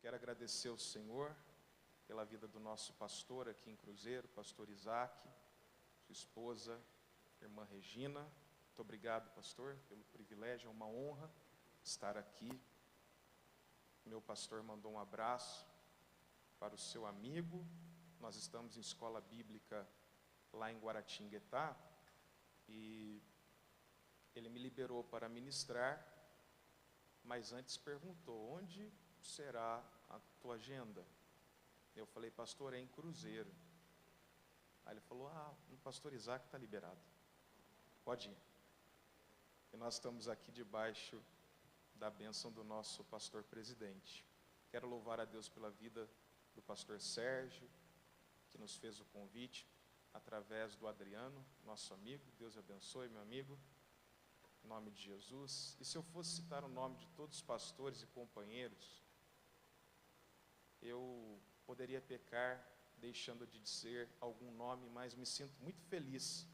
Quero agradecer ao Senhor pela vida do nosso pastor aqui em Cruzeiro, pastor Isaac, sua esposa, irmã Regina. Muito obrigado, pastor, pelo privilégio, é uma honra estar aqui. Meu pastor mandou um abraço para o seu amigo. Nós estamos em escola bíblica lá em Guaratinguetá e ele me liberou para ministrar, mas antes perguntou: onde será a tua agenda? Eu falei: pastor, é em Cruzeiro. Aí ele falou: o pastor Isaac está liberado, pode ir. E nós estamos aqui debaixo da bênção do nosso pastor presidente. Quero louvar a Deus pela vida do pastor Sérgio, que nos fez o convite através do Adriano, nosso amigo. Deus abençoe, meu amigo, em nome de Jesus. E se eu fosse citar o nome de todos os pastores e companheiros, eu poderia pecar deixando de dizer algum nome, mas me sinto muito feliz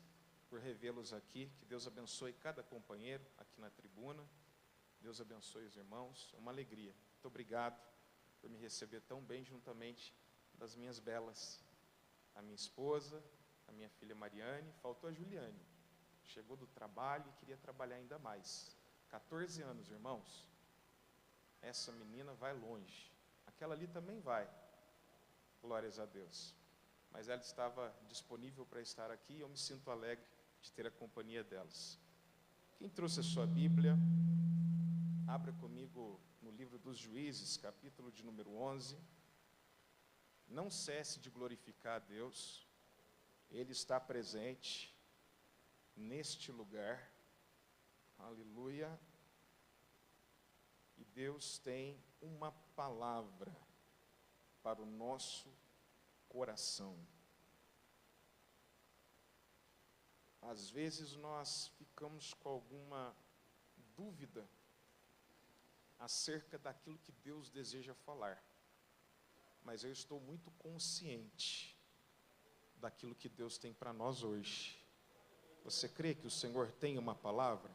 por revê-los aqui. Que Deus abençoe cada companheiro aqui na tribuna. Deus abençoe os irmãos, é uma alegria. Muito obrigado por me receber tão bem juntamente das minhas belas, a minha esposa, a minha filha Mariane. Faltou a Juliane, chegou do trabalho e queria trabalhar ainda mais. 14 anos, irmãos, essa menina vai longe. Aquela ali também vai, glórias a Deus. Mas ela estava disponível para estar aqui e eu me sinto alegre de ter a companhia delas. Quem trouxe a sua Bíblia, abra comigo no livro dos Juízes, capítulo de número 11. Não cesse de glorificar a Deus, Ele está presente neste lugar, aleluia. E Deus tem uma palavra para o nosso coração. Às vezes nós ficamos com alguma dúvida acerca daquilo que Deus deseja falar, mas eu estou muito consciente daquilo que Deus tem para nós hoje. Você crê que o Senhor tem uma palavra?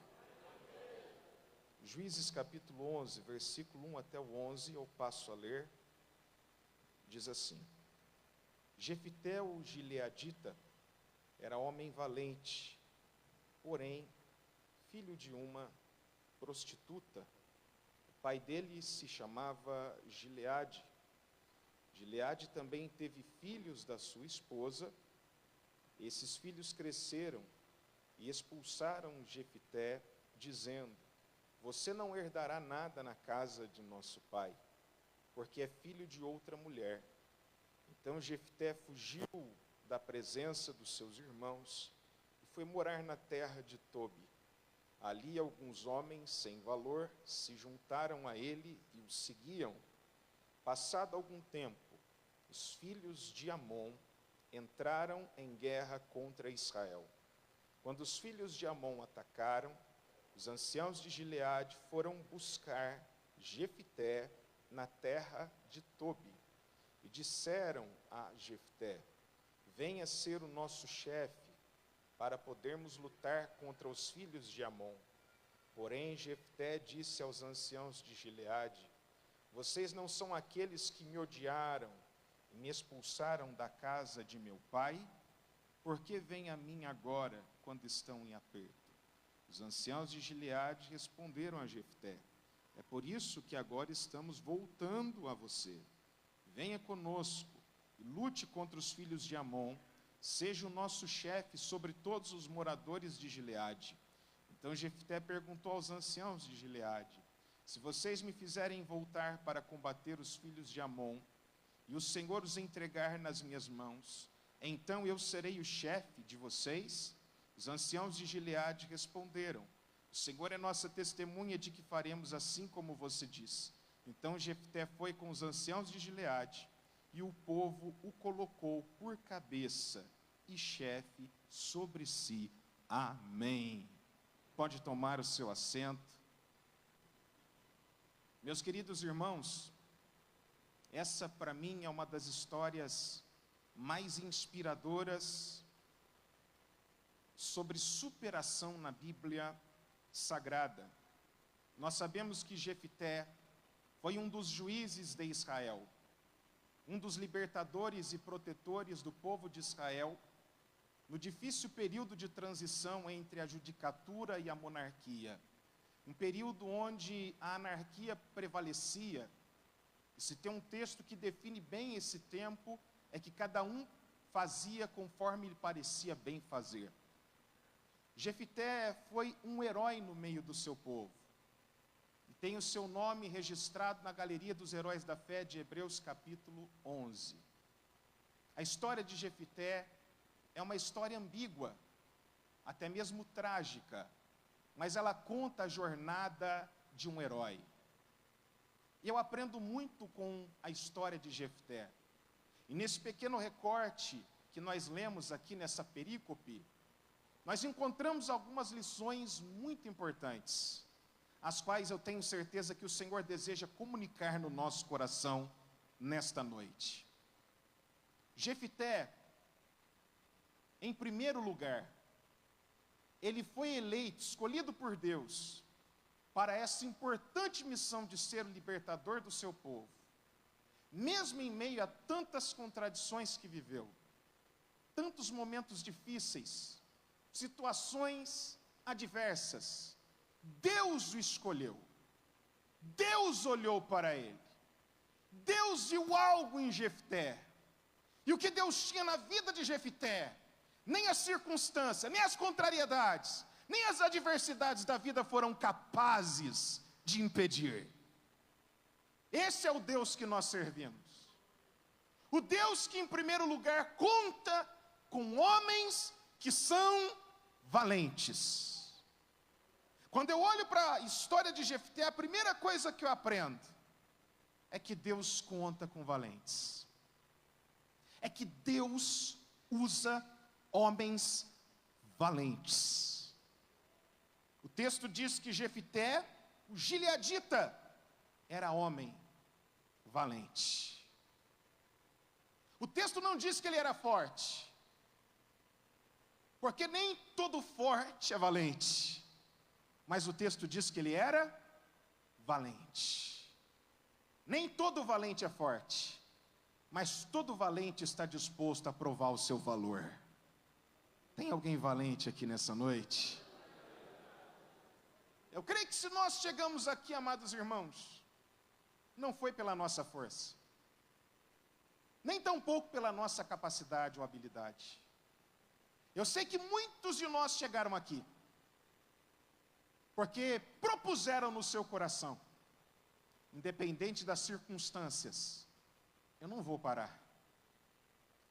Juízes capítulo 11, versículo 1 até o 11, eu passo a ler. Diz assim: Jefité o gileadita era homem valente, porém filho de uma prostituta. O pai dele se chamava Gileade. Gileade também teve filhos da sua esposa. Esses filhos cresceram e expulsaram Jefité, dizendo: você não herdará nada na casa de nosso pai, porque é filho de outra mulher. Então Jefté fugiu da presença dos seus irmãos e foi morar na terra de Tobi. Ali alguns homens sem valor se juntaram a ele e o seguiam. Passado algum tempo, os filhos de Amon entraram em guerra contra Israel. Quando os filhos de Amon atacaram, os anciãos de Gileade foram buscar Jefité na terra de Tobi e disseram a Jefté: venha ser o nosso chefe para podermos lutar contra os filhos de Amon. Porém Jefté disse aos anciãos de Gileade: vocês não são aqueles que me odiaram e me expulsaram da casa de meu pai? Por que vêm a mim agora quando estão em aperto? Os anciãos de Gileade responderam a Jefté: é por isso que agora estamos voltando a você. Venha conosco e lute contra os filhos de Amon, seja o nosso chefe sobre todos os moradores de Gileade. Então Jefté perguntou aos anciãos de Gileade: se vocês me fizerem voltar para combater os filhos de Amon, e o Senhor os entregar nas minhas mãos, então eu serei o chefe de vocês? Os anciãos de Gileade responderam: o Senhor é nossa testemunha de que faremos assim como você diz. Então Jefté foi com os anciãos de Gileade, e o povo o colocou por cabeça e chefe sobre si. Amém. Pode tomar o seu assento. Meus queridos irmãos, essa para mim é uma das histórias mais inspiradoras sobre superação na Bíblia Sagrada. Nós sabemos que Jefté foi um dos juízes de Israel, um dos libertadores e protetores do povo de Israel, no difícil período de transição entre a judicatura e a monarquia. Um período onde a anarquia prevalecia. E se tem um texto que define bem esse tempo, é que cada um fazia conforme lhe parecia bem fazer. Jefité foi um herói no meio do seu povo. E tem o seu nome registrado na galeria dos heróis da fé de Hebreus capítulo 11. A história de Jefité é uma história ambígua, até mesmo trágica, mas ela conta a jornada de um herói. E eu aprendo muito com a história de Jefté. E nesse pequeno recorte que nós lemos aqui nessa perícope, nós encontramos algumas lições muito importantes, as quais eu tenho certeza que o Senhor deseja comunicar no nosso coração nesta noite. Jefté, em primeiro lugar, ele foi eleito, escolhido por Deus, para essa importante missão de ser o libertador do seu povo, mesmo em meio a tantas contradições que viveu, tantos momentos difíceis, situações adversas, Deus o escolheu, Deus olhou para ele, Deus viu algo em Jefté, e o que Deus tinha na vida de Jefté, nem a circunstância, nem as contrariedades, nem as adversidades da vida foram capazes de impedir. Esse é o Deus que nós servimos. O Deus que, em primeiro lugar, conta com homens que são valentes. Quando eu olho para a história de Jefté, a primeira coisa que eu aprendo é que Deus conta com valentes. É que Deus usa homens valentes. O texto diz que Jefté, o gileadita, era homem valente. O texto não diz que ele era forte, porque nem todo forte é valente, mas o texto diz que ele era valente. Nem todo valente é forte, mas todo valente está disposto a provar o seu valor. Tem alguém valente aqui nessa noite? Eu creio que se nós chegamos aqui, amados irmãos, não foi pela nossa força, nem tampouco pela nossa capacidade ou habilidade. Eu sei que muitos de nós chegaram aqui porque propuseram no seu coração, independente das circunstâncias, eu não vou parar.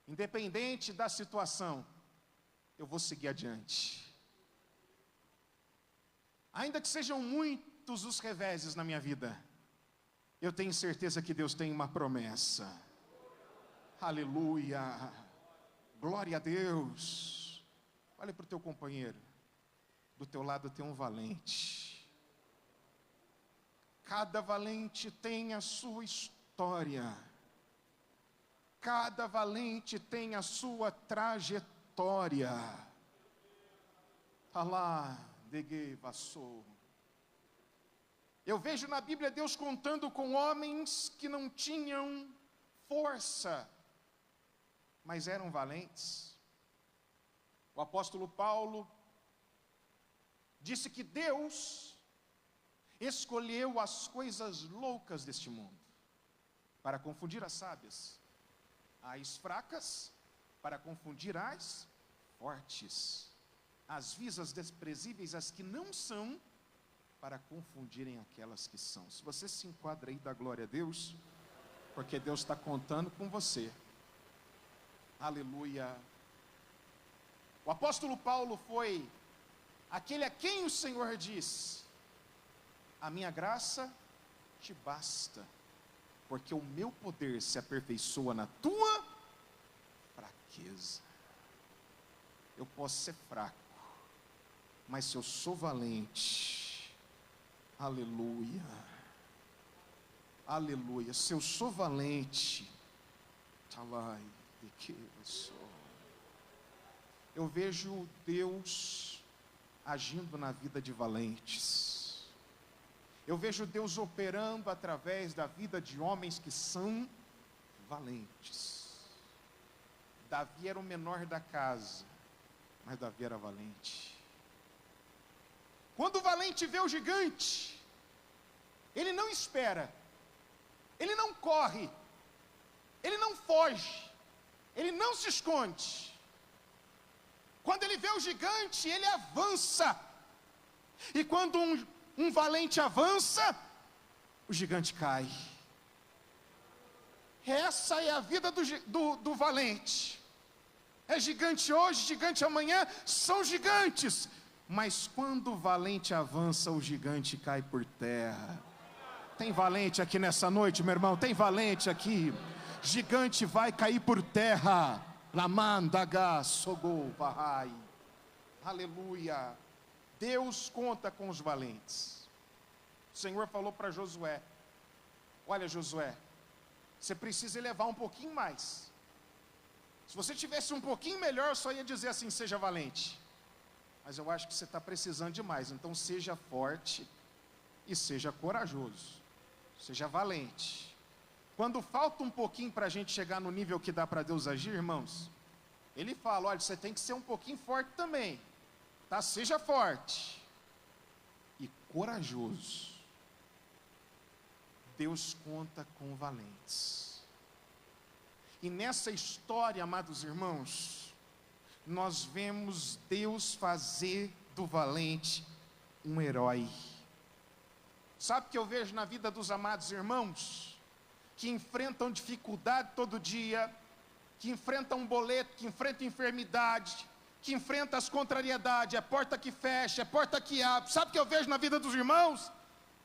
Independente da situação, eu vou seguir adiante. Ainda que sejam muitos os reveses na minha vida, eu tenho certeza que Deus tem uma promessa. Aleluia, glória a Deus. Olha para o teu companheiro, do teu lado tem um valente. Cada valente tem a sua história, cada valente tem a sua trajetória. Alá, degue vassou. Eu vejo na Bíblia Deus contando com homens que não tinham força, mas eram valentes. O apóstolo Paulo disse que Deus escolheu as coisas loucas deste mundo para confundir as sábias, as fracas para confundir as fortes, as visas desprezíveis, as que não são, para confundirem aquelas que são. Se você se enquadra aí, dá glória a Deus, porque Deus está contando com você. Aleluia. O apóstolo Paulo foi aquele a quem o Senhor diz: a minha graça te basta, porque o meu poder se aperfeiçoa na tua fraqueza. Eu posso ser fraco, mas se eu sou valente, aleluia, aleluia, se eu sou valente, talai, de que eu sou. Eu vejo Deus agindo na vida de valentes. Eu vejo Deus operando através da vida de homens que são valentes. Davi era o menor da casa, mas Davi era valente. Quando o valente vê o gigante, ele não espera, ele não corre, ele não foge, ele não se esconde. Quando ele vê o gigante, ele avança. E quando um valente avança, o gigante cai. Essa é a vida do valente. É gigante hoje, gigante amanhã, são gigantes. Mas quando o valente avança, o gigante cai por terra. Tem valente aqui nessa noite, meu irmão? Tem valente aqui? Gigante vai cair por terra. Lamandaga sogou vahai. Aleluia. Deus conta com os valentes. O Senhor falou para Josué: olha, Josué, você precisa elevar um pouquinho mais. Se você tivesse um pouquinho melhor, eu só ia dizer assim: seja valente. Mas eu acho que você está precisando de mais. Então seja forte e seja corajoso. Seja valente. Quando falta um pouquinho para a gente chegar no nível que dá para Deus agir, irmãos, Ele fala: olha, você tem que ser um pouquinho forte também, tá? Seja forte e corajoso. Deus conta com valentes. E nessa história, amados irmãos, nós vemos Deus fazer do valente um herói. Sabe o que eu vejo na vida dos amados irmãos? Que enfrentam dificuldade todo dia, que enfrentam um boleto, que enfrentam enfermidade, que enfrentam as contrariedades, é porta que fecha, é porta que abre. Sabe o que eu vejo na vida dos irmãos?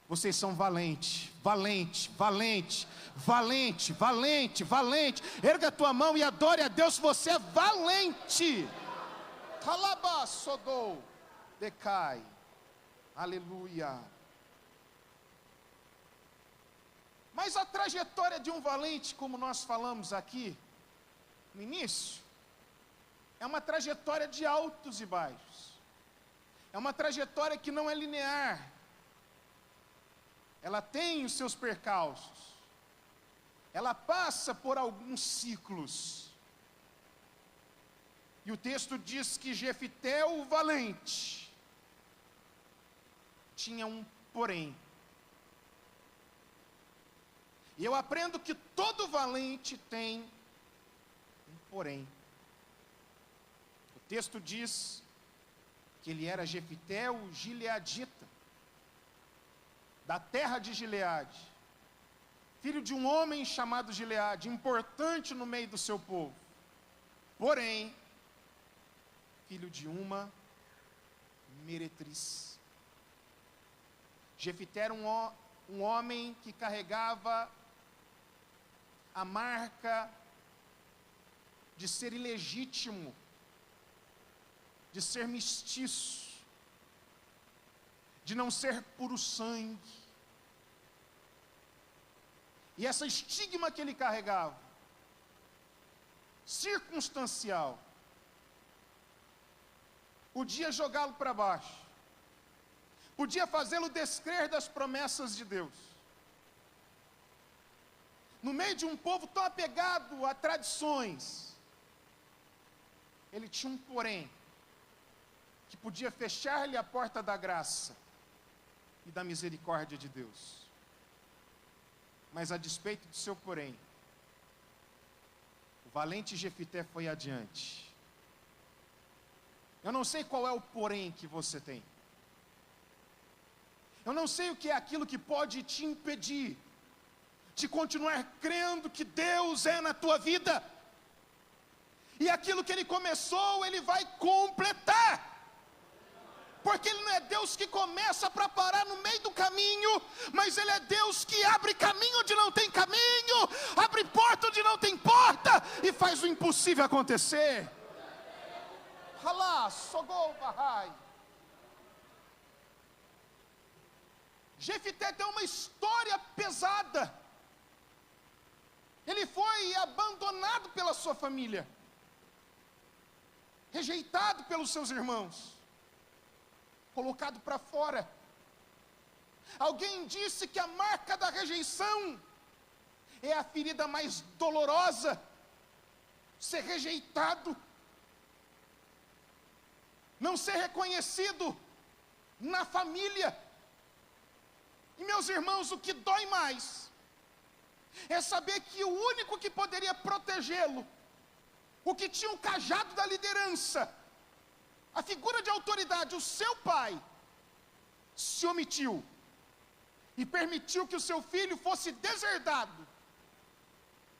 Vocês são valente, valente, valente, valente, valente, valente. Erga a tua mão e adore a Deus, você é valente. Talaba sodou, decai. Aleluia. Mas a trajetória de um valente, como nós falamos aqui no início, é uma trajetória de altos e baixos. É uma trajetória que não é linear. Ela tem os seus percalços. Ela passa por alguns ciclos. E o texto diz que Jefité, o valente, tinha um porém. E eu aprendo que todo valente tem um porém. O texto diz que ele era Jefité, o gileadita, da terra de Gileade, filho de um homem chamado Gileade, importante no meio do seu povo, porém, filho de uma meretriz. Jefité era um homem que carregava a marca de ser ilegítimo, de ser mestiço, de não ser puro sangue. E essa estigma que ele carregava, circunstancial, podia jogá-lo para baixo, podia fazê-lo descrer das promessas de Deus. No meio de um povo tão apegado a tradições, ele tinha um porém, que podia fechar-lhe a porta da graça e da misericórdia de Deus. Mas a despeito do seu porém, o valente Jefité foi adiante. Eu não sei qual é o porém que você tem. Eu não sei o que é aquilo que pode te impedir de continuar crendo que Deus é na tua vida. E aquilo que Ele começou, Ele vai completar. Porque Ele não é Deus que começa para parar no meio do caminho, mas Ele é Deus que abre caminho onde não tem caminho, abre porta onde não tem porta, e faz o impossível acontecer. Halá, sogou, bahai. Jefité tem uma história pesada. Ele foi abandonado pela sua família, rejeitado pelos seus irmãos, colocado para fora. Alguém disse que a marca da rejeição é a ferida mais dolorosa. Ser rejeitado, não ser reconhecido na família. E meus irmãos, o que dói mais é saber que o único que poderia protegê-lo, o que tinha o cajado da liderança, a figura de autoridade, o seu pai, se omitiu e permitiu que o seu filho fosse deserdado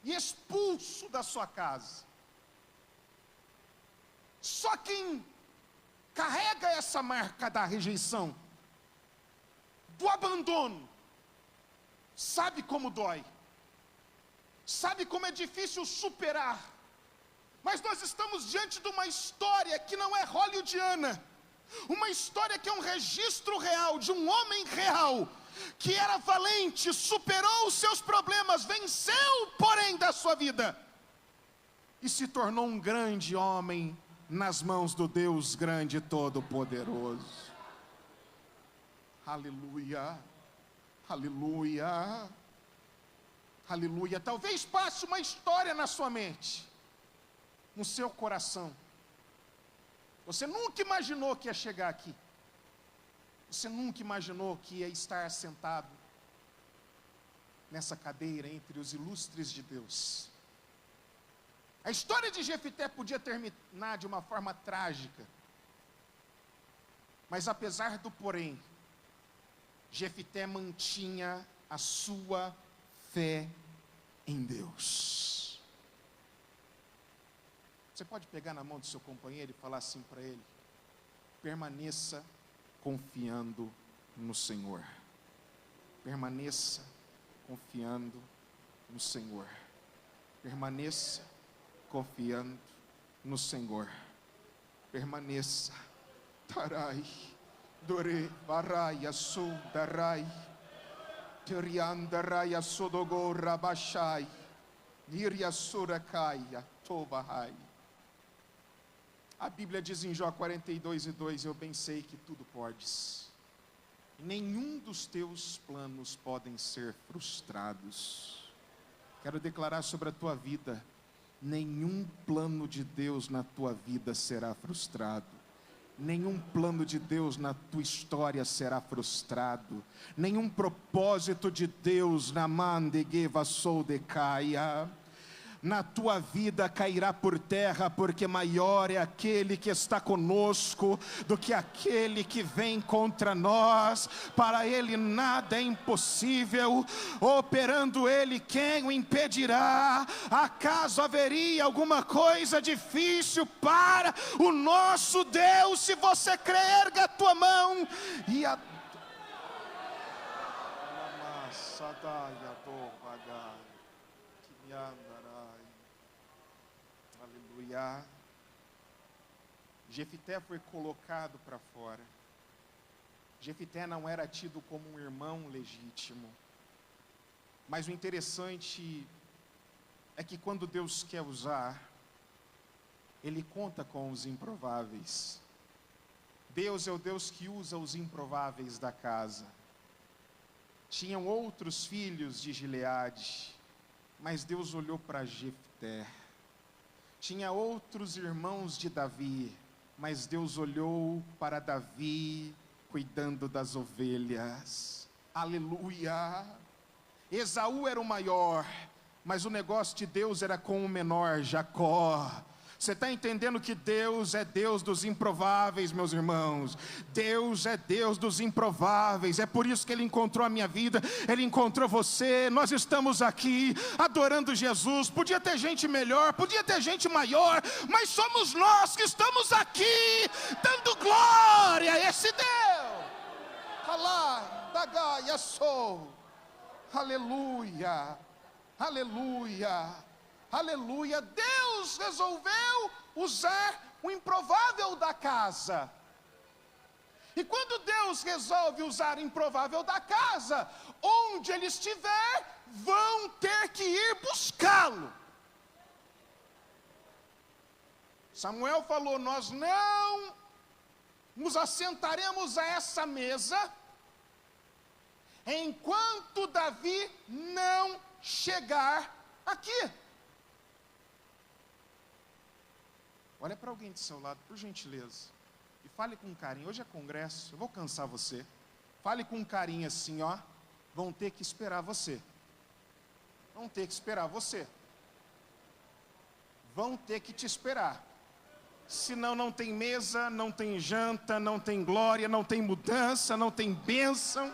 e expulso da sua casa. Só quem carrega essa marca da rejeição, do abandono, sabe como dói, sabe como é difícil superar. Mas nós estamos diante de uma história que não é hollywoodiana, uma história que é um registro real, de um homem real, que era valente, superou os seus problemas, venceu, porém, da sua vida, e se tornou um grande homem, nas mãos do Deus grande e todo-poderoso. Aleluia, aleluia, aleluia. Talvez passe uma história na sua mente, no seu coração. Você nunca imaginou que ia chegar aqui. Você nunca imaginou que ia estar sentado nessa cadeira entre os ilustres de Deus. A história de Jefité podia terminar de uma forma trágica. Mas apesar do porém, Jefité mantinha a sua fé em Deus. Você pode pegar na mão do seu companheiro e falar assim para ele: permaneça confiando no Senhor. Permaneça confiando no Senhor. Permaneça confiando no Senhor. Permaneça. Tarai, dore, varai, asul, darai, teriandarai, asodogo, rabashai, niriasurakai, tobahai. A Bíblia diz em Jó 42:2: eu bem sei que tudo podes, e nenhum dos teus planos podem ser frustrados. Quero declarar sobre a tua vida: nenhum plano de Deus na tua vida será frustrado. Nenhum plano de Deus na tua história será frustrado. Nenhum propósito de Deus na mandegeva sou decaia. Na tua vida cairá por terra, porque maior é aquele que está conosco do que aquele que vem contra nós. Para ele nada é impossível, operando ele, quem o impedirá? Acaso haveria alguma coisa difícil para o nosso Deus? Se você crer, erga a tua mão e aleluia. Jefité foi colocado para fora. Jefité não era tido como um irmão legítimo. Mas o interessante é que quando Deus quer usar, Ele conta com os improváveis. Deus é o Deus que usa os improváveis da casa. Tinham outros filhos de Gileade, mas Deus olhou para Jefté. Tinha outros irmãos de Davi, mas Deus olhou para Davi cuidando das ovelhas. Aleluia! Esaú era o maior, mas o negócio de Deus era com o menor, Jacó. Você está entendendo que Deus é Deus dos improváveis, meus irmãos? Deus é Deus dos improváveis. É por isso que Ele encontrou a minha vida, Ele encontrou você. Nós estamos aqui adorando Jesus. Podia ter gente melhor, podia ter gente maior, mas somos nós que estamos aqui dando glória a esse Deus. Alá, daga, yassou. Aleluia, aleluia. Aleluia. Deus resolveu usar o improvável da casa. E quando Deus resolve usar o improvável da casa, onde ele estiver, vão ter que ir buscá-lo. Samuel falou: nós não nos assentaremos a essa mesa enquanto Davi não chegar aqui. Olha para alguém do seu lado, por gentileza, e fale com carinho. Hoje é congresso, eu vou cansar você. Fale com carinho assim, ó. Vão ter que esperar você. Vão ter que esperar você. Vão ter que te esperar. Senão não tem mesa, não tem janta, não tem glória, não tem mudança, não tem bênção,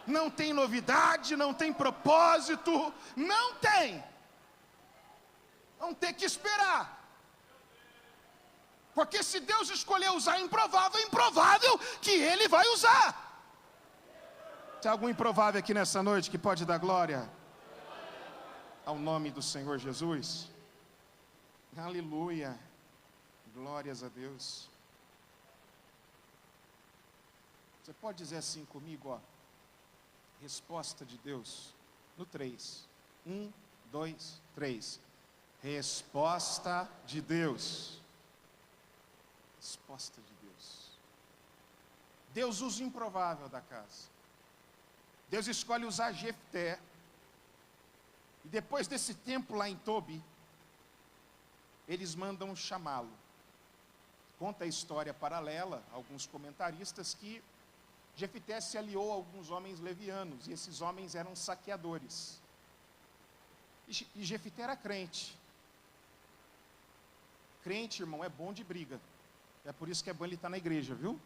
não tem novidade, não tem propósito, não tem. Vão ter que esperar. Porque se Deus escolher usar improvável, é improvável que Ele vai usar. Tem algum improvável aqui nessa noite que pode dar glória ao nome do Senhor Jesus? Aleluia. Glórias a Deus. Você pode dizer assim comigo, ó. Resposta de Deus. No 3. 1, 2, 3. Resposta de Deus. Resposta de Deus. Deus usa o improvável da casa. Deus escolhe usar Jefté. E depois desse tempo lá em Tobi, eles mandam chamá-lo. Conta a história paralela, alguns comentaristas, que Jefté se aliou a alguns homens levianos, e esses homens eram saqueadores. E Jefté era crente. Crente, irmão, é bom de briga. É por isso que é bom ele estar na igreja, viu?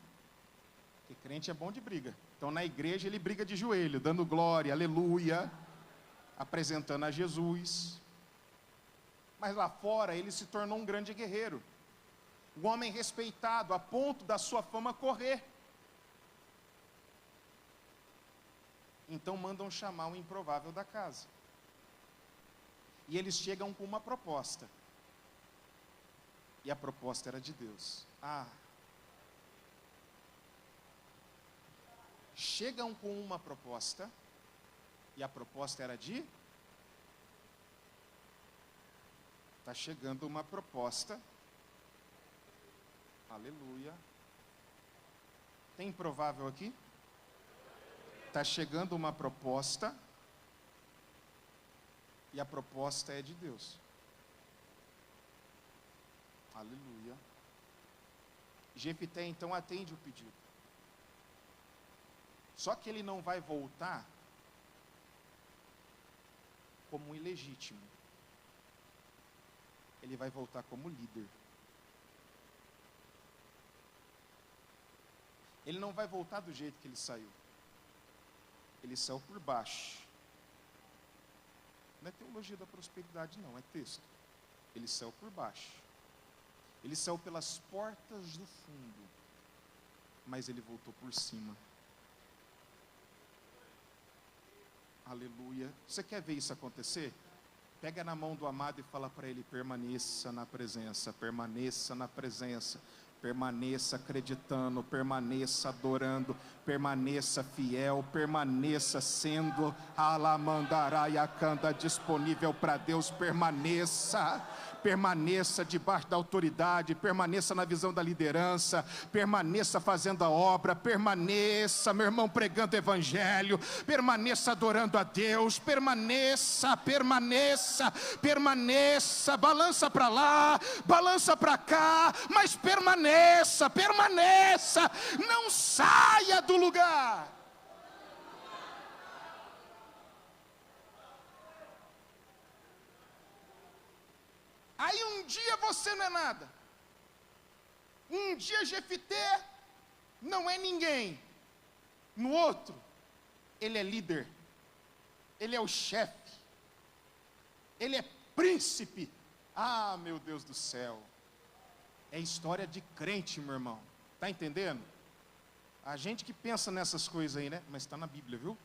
Porque crente é bom de briga. Então na igreja ele briga de joelho, dando glória, aleluia, apresentando a Jesus. Mas lá fora ele se tornou um grande guerreiro. Um homem respeitado a ponto da sua fama correr. Então mandam chamar o improvável da casa. E eles chegam com uma proposta. E a proposta era de Deus. Chegam com uma proposta. E a proposta era de... Está chegando uma proposta. Aleluia. Tem improvável aqui? Está chegando uma proposta. E a proposta é de Deus. Aleluia. Jefté então atende o pedido. Só que ele não vai voltar como um ilegítimo. Ele vai voltar como líder. Ele não vai voltar do jeito que ele saiu. Ele saiu por baixo. Não é teologia da prosperidade, não, é texto. Ele saiu por baixo. Ele saiu pelas portas do fundo. Mas ele voltou por cima. Aleluia. Você quer ver isso acontecer? Pega na mão do amado e fala para ele: permaneça na presença, permaneça na presença. Permaneça acreditando, permaneça adorando, permaneça fiel, permaneça sendo alamandaraiacanda disponível para Deus, permaneça debaixo da autoridade, permaneça na visão da liderança, permaneça fazendo a obra, permaneça, meu irmão, pregando o evangelho, permaneça adorando a Deus, permaneça, balança para lá, balança para cá, mas permaneça, não saia do lugar. Aí um dia você não é nada. Um dia Jefté não é ninguém. No outro, ele é líder. Ele é o chefe. Ele é príncipe. Ah, meu Deus do céu. É história de crente, meu irmão. Está entendendo? A gente que pensa nessas coisas aí, né? Mas está na Bíblia, viu?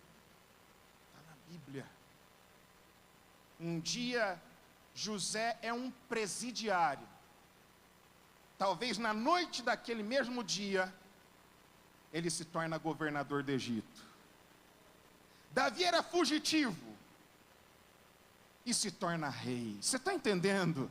Está na Bíblia. Um dia José é um presidiário. Talvez na noite daquele mesmo dia, ele se torna governador do Egito. Davi era fugitivo e se torna rei. Você está entendendo?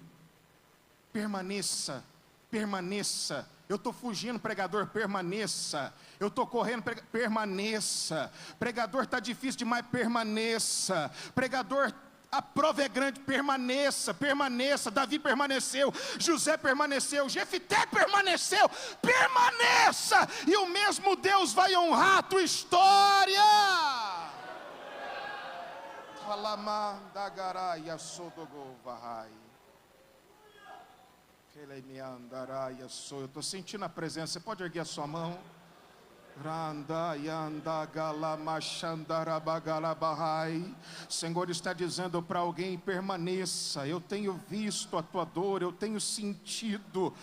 Permaneça Permaneça. Eu estou fugindo, pregador, permaneça. Eu estou correndo, permaneça. Pregador, está difícil demais, permaneça. Pregador, a prova é grande, permaneça, permaneça. Davi permaneceu, José permaneceu, Jefité permaneceu, permaneça. E o mesmo Deus vai honrar a tua história. Eu estou sentindo a presença. Você pode erguer a sua mão? O Senhor está dizendo para alguém: permaneça. Eu tenho visto a tua dor, eu tenho sentido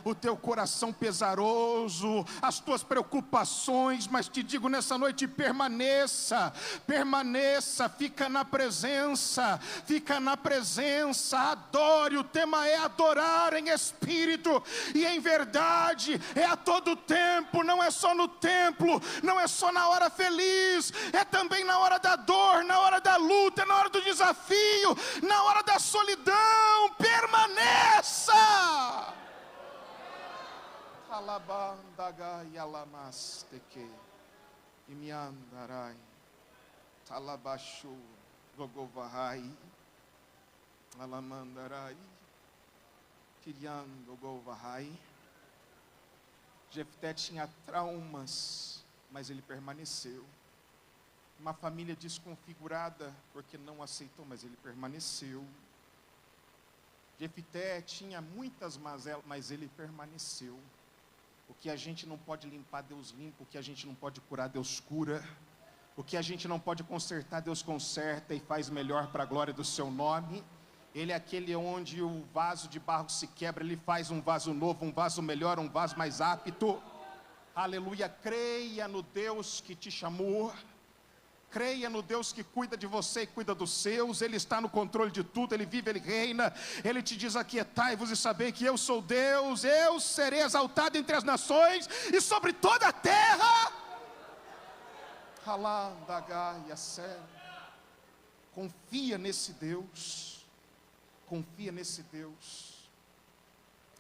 o teu coração pesaroso, as tuas preocupações, mas te digo nessa noite: permaneça, permaneça, fica na presença, adore. O tema é adorar em espírito e em verdade. É a todo tempo, não é só no templo, não é só na hora feliz, é também na hora da dor, na hora da luta, na hora do desafio, na hora da solidão. Permaneça. Alabandagai alamasteke imiandarai talabashu gogovahai alamandarai kiriando govahai. Jefté tinha traumas, mas ele permaneceu. Uma família desconfigurada, porque não aceitou, mas ele permaneceu. Jefté tinha muitas mazelas, mas ele permaneceu. O que a gente não pode limpar, Deus limpa. O que a gente não pode curar, Deus cura. O que a gente não pode consertar, Deus conserta e faz melhor para a glória do seu nome. Ele é aquele onde o vaso de barro se quebra, ele faz um vaso novo, um vaso melhor, um vaso mais apto. Aleluia. Creia no Deus que te chamou. Creia no Deus que cuida de você e cuida dos seus. Ele está no controle de tudo, Ele vive, Ele reina. Ele te diz: aquietai-vos e sabei que eu sou Deus. Eu serei exaltado entre as nações e sobre toda a terra. Confia nesse Deus. Confia nesse Deus.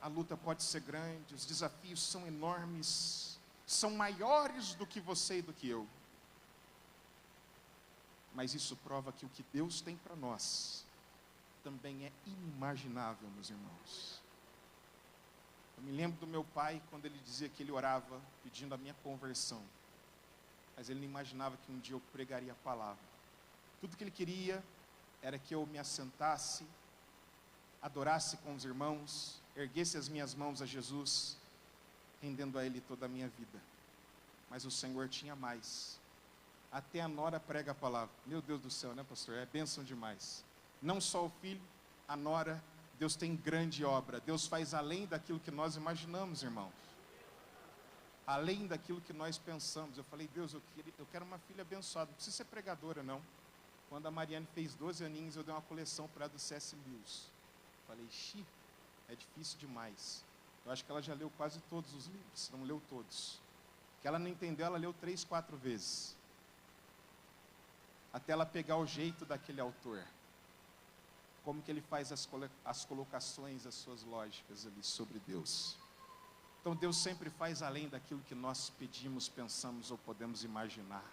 A luta pode ser grande, os desafios são enormes, são maiores do que você e do que eu. Mas isso prova que o que Deus tem para nós também é inimaginável, meus irmãos. Eu me lembro do meu pai, quando ele dizia que ele orava pedindo a minha conversão, mas ele não imaginava que um dia eu pregaria a palavra. Tudo que ele queria era que eu me assentasse, adorasse com os irmãos, erguesse as minhas mãos a Jesus, rendendo a Ele toda a minha vida. Mas o Senhor tinha mais. Até a nora prega a palavra. Meu Deus do céu, né, pastor? É bênção demais. Não só o filho, a nora. Deus tem grande obra. Deus faz além daquilo que nós imaginamos, irmãos. Além daquilo que nós pensamos. Eu falei: Deus, eu quero uma filha abençoada. Não precisa ser pregadora, não. Quando a Mariane fez 12 aninhos, eu dei uma coleção para ela do C.S. Lewis. Falei: é difícil demais. Eu acho que ela já leu quase todos os livros, se não leu todos. Que ela não entendeu, ela leu 3, 4 vezes. Até ela pegar o jeito daquele autor. Como que ele faz as colocações, as suas lógicas ali sobre Deus. Então Deus sempre faz além daquilo que nós pedimos, pensamos ou podemos imaginar.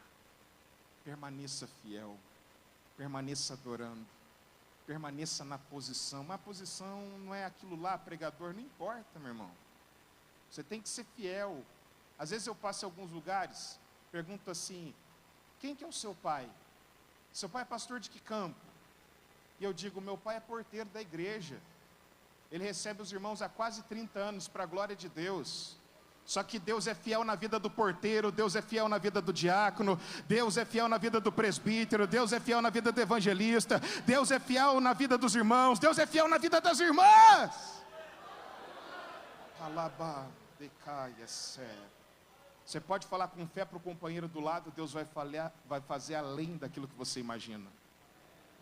Permaneça fiel. Permaneça adorando. Permaneça na posição. Mas a posição não é aquilo lá, pregador, não importa, meu irmão. Você tem que ser fiel. Às vezes eu passo em alguns lugares, pergunto assim: quem que é o seu pai? Seu pai é pastor de que campo? E eu digo: meu pai é porteiro da igreja. Ele recebe os irmãos há quase 30 anos, para a glória de Deus. Só que Deus é fiel na vida do porteiro, Deus é fiel na vida do diácono, Deus é fiel na vida do presbítero, Deus é fiel na vida do evangelista, Deus é fiel na vida dos irmãos, Deus é fiel na vida das irmãs. Você pode falar com fé para o companheiro do lado, Deus vai fazer além daquilo que você imagina.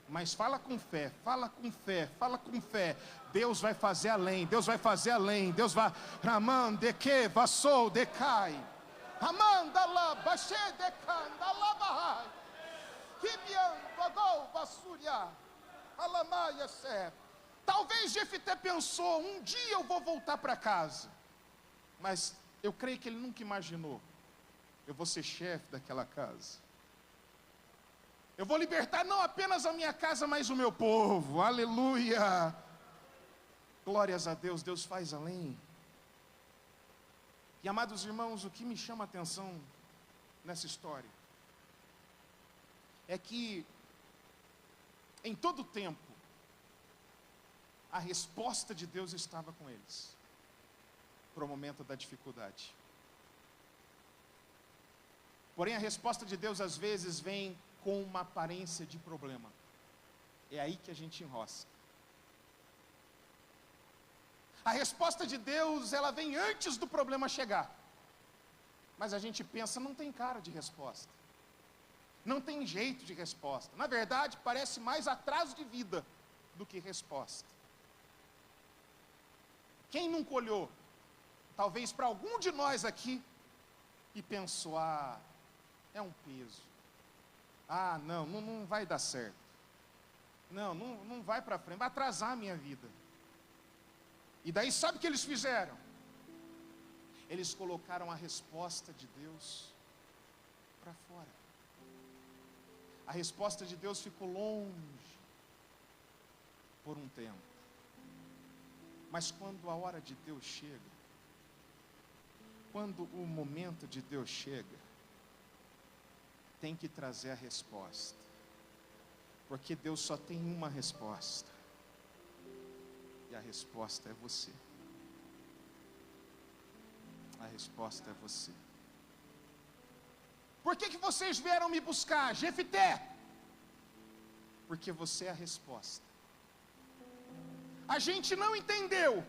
Mas fala com fé, fala com fé, fala com fé. Deus vai fazer além, Deus vai fazer além. Deus vai, Raman, de que, vassou, decai. Raman, dala, baixê, decan, dala, bahai. Kibian, vagou, vassuria. Alamaia, sé. Talvez Jefité pensou, um dia eu vou voltar para casa. Mas eu creio que ele nunca imaginou, eu vou ser chefe daquela casa. Eu vou libertar não apenas a minha casa, mas o meu povo. Aleluia! Glórias a Deus, Deus faz além. E amados irmãos, o que me chama a atenção nessa história é que em todo tempo a resposta de Deus estava com eles para o momento da dificuldade. Porém a resposta de Deus às vezes vem com uma aparência de problema. É aí que a gente enrosca. A resposta de Deus, ela vem antes do problema chegar. Mas a gente pensa, não tem cara de resposta. Não tem jeito de resposta. Na verdade, parece mais atraso de vida do que resposta. Quem nunca olhou, talvez para algum de nós aqui, e pensou, é um peso. Não vai dar certo. Não vai para frente, vai atrasar a minha vida. E daí sabe o que eles fizeram? Eles colocaram a resposta de Deus para fora. A resposta de Deus ficou longe por um tempo. Mas quando a hora de Deus chega, quando o momento de Deus chega, tem que trazer a resposta. Porque Deus só tem uma resposta. E a resposta é você. A resposta é você. Por que vocês vieram me buscar, Jefité? Porque você é a resposta. A gente não entendeu.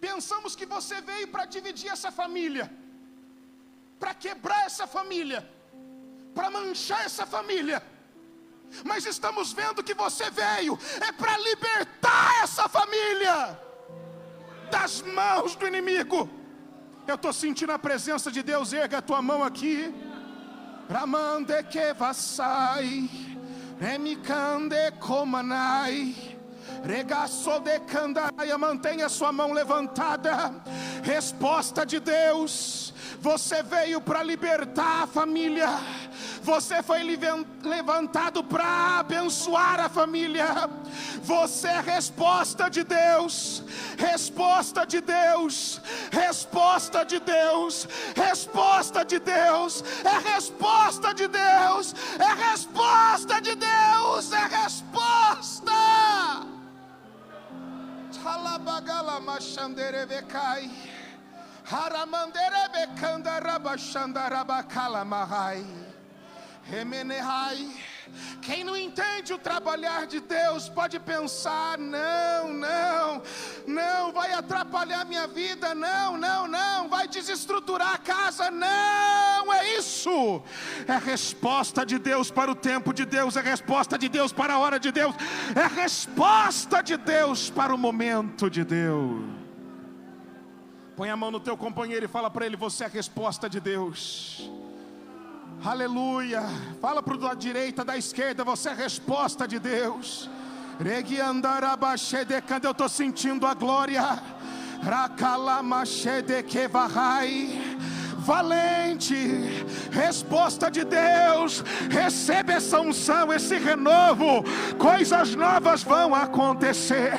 Pensamos que você veio para dividir essa família, para quebrar essa família, para manchar essa família. Mas estamos vendo que você veio para libertar essa família das mãos do inimigo. Eu estou sentindo a presença de Deus. Erga a tua mão aqui. Ramande que vassai, remicande comanai, regaço de candaia. Mantenha sua mão levantada. Resposta de Deus. Você veio para libertar a família. Você foi levantado para abençoar a família. Você é resposta de Deus. Resposta de Deus. Resposta de Deus. Resposta de Deus. É resposta de Deus. É resposta de Deus. É resposta. Talabagala machanderebekai. Quem não entende o trabalhar de Deus pode pensar, não vai atrapalhar minha vida, não vai desestruturar a casa, não é isso. É resposta de Deus para o tempo de Deus, é resposta de Deus para a hora de Deus, é resposta de Deus para o momento de Deus. Põe a mão no teu companheiro e fala para ele, você é a resposta de Deus. Aleluia. Fala para o da direita, da esquerda, você é a resposta de Deus. Eu estou sentindo a glória. Valente, resposta de Deus. Recebe essa unção, esse renovo. Coisas novas vão acontecer.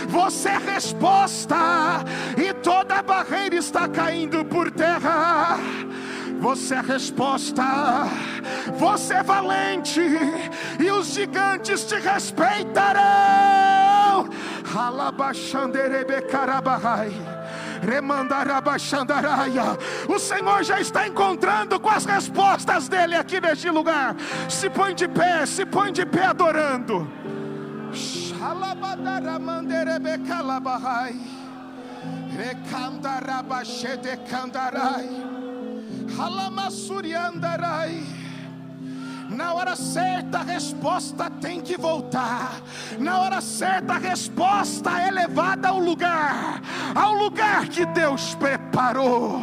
Você é resposta. E toda barreira está caindo por terra. Você é resposta. Você é valente. E os gigantes te respeitarão. O Senhor já está encontrando com as respostas dele aqui neste lugar. Se põe de pé adorando. Na hora certa a resposta tem que voltar. Na hora certa a resposta é levada ao lugar que Deus preparou.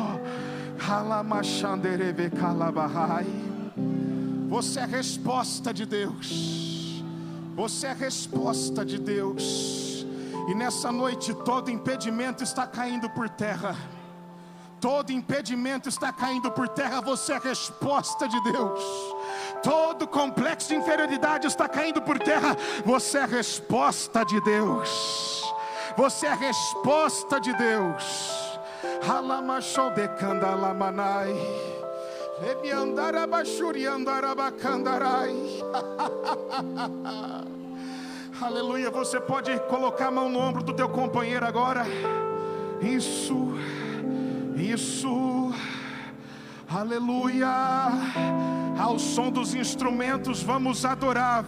Você é a resposta de Deus. Você é a resposta de Deus. E nessa noite todo impedimento está caindo por terra. Todo impedimento está caindo por terra. Você é a resposta de Deus. Todo complexo de inferioridade está caindo por terra. Você é a resposta de Deus. Você é a resposta de Deus. Halamashobekandalamanai. Aleluia. Você pode colocar a mão no ombro do teu companheiro agora. Isso. Aleluia. Ao som dos instrumentos, vamos adorar.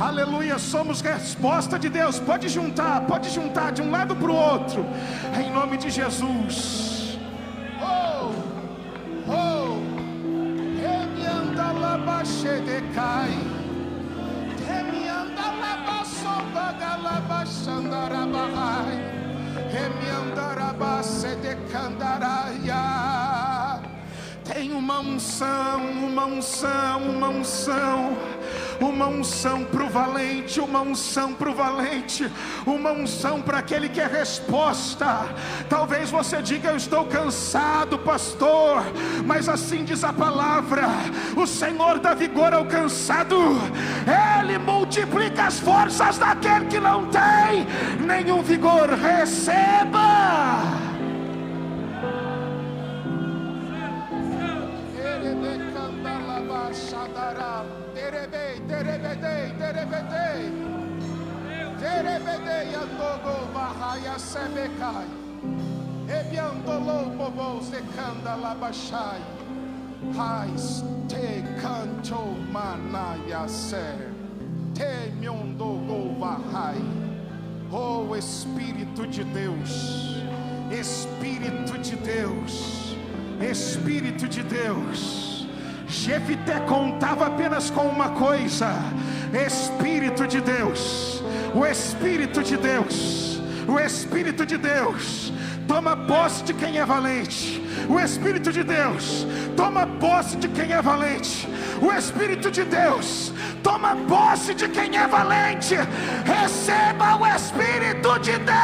Aleluia, somos resposta de Deus. Pode juntar de um lado para o outro, em nome de Jesus. Tem uma unção pro valente, uma unção para aquele que é resposta. Talvez você diga: eu estou cansado, pastor, mas assim diz a palavra: o Senhor dá vigor ao cansado, Ele multiplica as forças daquele que não tem nenhum vigor. Receba! Oh Espírito de Deus, Espírito de Deus, Espírito de Deus. Jefité contava apenas com uma coisa: Espírito de Deus. O Espírito de Deus, o Espírito de Deus toma posse de quem é valente. O Espírito de Deus toma posse de quem é valente. O Espírito de Deus toma posse de quem é valente. Receba o Espírito de Deus.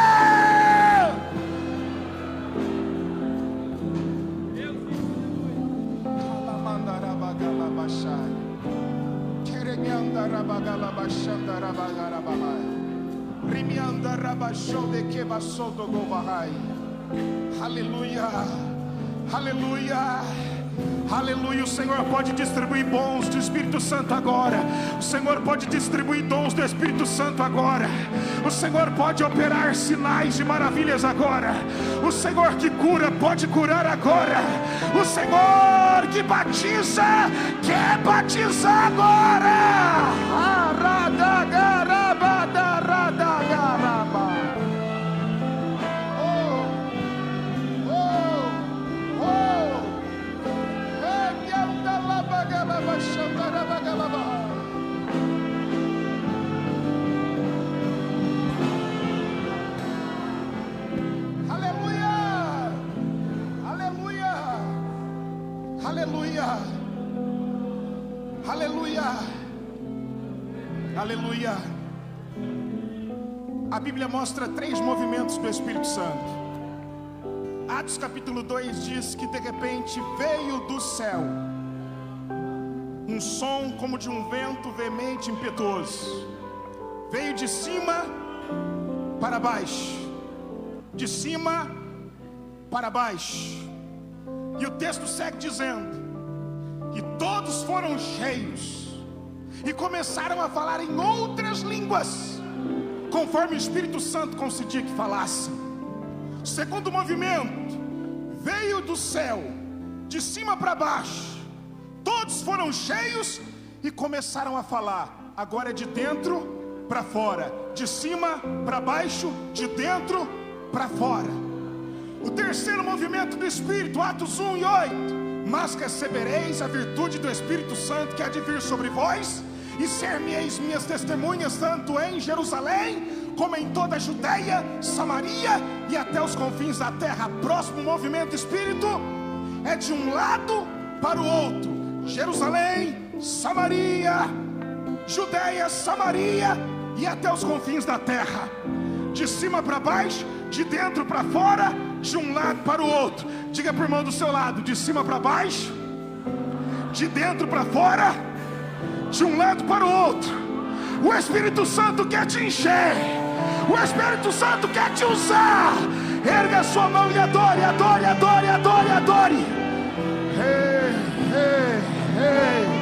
Aleluia, aleluia, aleluia. O Senhor pode distribuir dons do Espírito Santo agora. O Senhor pode distribuir dons do Espírito Santo agora. O Senhor pode operar sinais e maravilhas agora. O Senhor que cura pode curar agora. O Senhor que batiza quer batizar agora. Aleluia, aleluia, aleluia. A Bíblia mostra 3 movimentos do Espírito Santo. Atos capítulo 2 diz que de repente veio do céu um som como de um vento veemente e impetuoso. Veio de cima para baixo, de cima para baixo. E o texto segue dizendo que todos foram cheios e começaram a falar em outras línguas, conforme o Espírito Santo concedia que falassem. Segundo movimento, veio do céu, de cima para baixo. Todos foram cheios e começaram a falar. Agora é de dentro para fora, de cima para baixo, de dentro para fora. O terceiro movimento do Espírito, Atos 1 e 8: mas recebereis a virtude do Espírito Santo que há de vir sobre vós, e ser-me-eis minhas testemunhas, tanto em Jerusalém, como em toda a Judeia, Samaria e até os confins da terra. Próximo movimento do Espírito é de um lado para o outro. Jerusalém, Samaria, Judeia, Samaria e até os confins da terra. De cima para baixo, de dentro para fora, de um lado para o outro. Diga para o irmão do seu lado: de cima para baixo, de dentro para fora, de um lado para o outro. O Espírito Santo quer te encher, o Espírito Santo quer te usar. Erga a sua mão e adore, adore, adore, adore, adore. Ei, ei, ei.